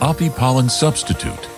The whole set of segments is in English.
Apipollen Substitute.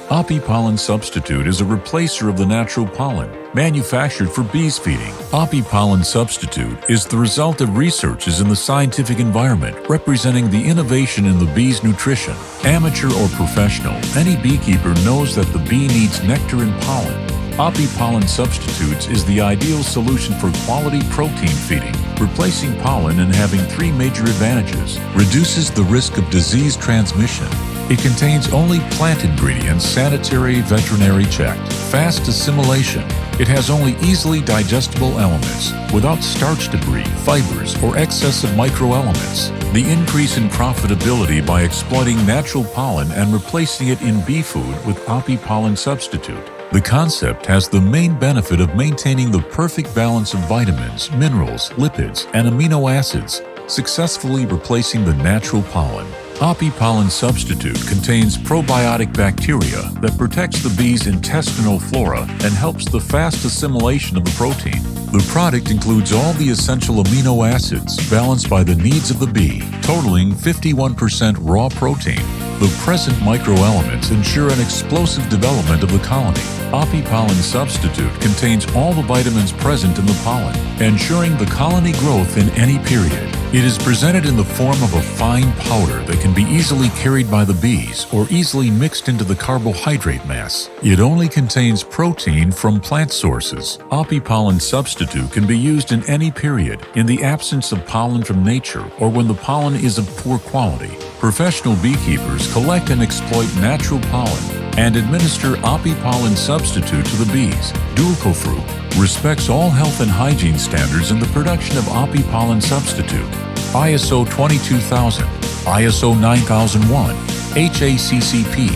Apipollen Substitute is a replacer of the natural pollen, manufactured for bees feeding. Apipollen Substitute is the result of researches in the scientific environment, representing the innovation in the bee's nutrition. Amateur or professional, any beekeeper knows that the bee needs nectar and pollen. Apipollen Substitutes is the ideal solution for quality protein feeding, replacing pollen and having three major advantages. Reduces the risk of disease transmission. It contains only plant ingredients, sanitary, veterinary checked. Fast assimilation. It has only easily digestible elements, without starch debris, fibers, or excess of microelements. The increase in profitability by exploiting natural pollen and replacing it in bee food with Apipollen Substitute. The concept has the main benefit of maintaining the perfect balance of vitamins, minerals, lipids, and amino acids, successfully replacing the natural pollen. Apipollen Substitute contains probiotic bacteria that protects the bee's intestinal flora and helps the fast assimilation of the protein. The product includes all the essential amino acids balanced by the needs of the bee, totaling 51% raw protein. The present microelements ensure an explosive development of the colony. Apipollen Substitute contains all the vitamins present in the pollen, ensuring the colony growth in any period. It is presented in the form of a fine powder that can be easily carried by the bees or easily mixed into the carbohydrate mass. It only contains protein from plant sources. Apipollen Substitute can be used in any period, in the absence of pollen from nature or when the pollen is of poor quality. Professional beekeepers collect and exploit natural pollen and administer Apipollen Substitute to the bees. Dual-co-fruit respects all health and hygiene standards in the production of Apipollen Substitute. ISO 22000, ISO 9001, HACCP.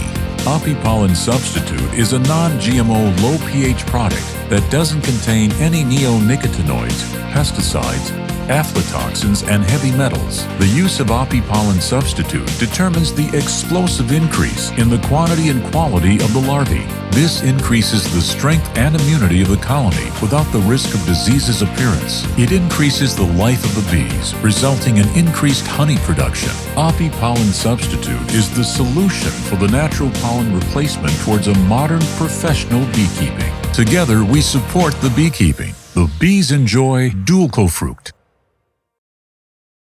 Apipollen Substitute is a non-GMO low pH product that doesn't contain any neonicotinoids, pesticides, aflatoxins, and heavy metals. The use of Apipollen Substitute determines the explosive increase in the quantity and quality of the larvae. This increases the strength and immunity of the colony without the risk of disease's appearance. It increases the life of the bees, resulting in increased honey production. Apipollen Substitute is the solution for the natural pollen replacement towards a modern professional beekeeping. Together, we support the beekeeping. The bees enjoy dual co-fruit.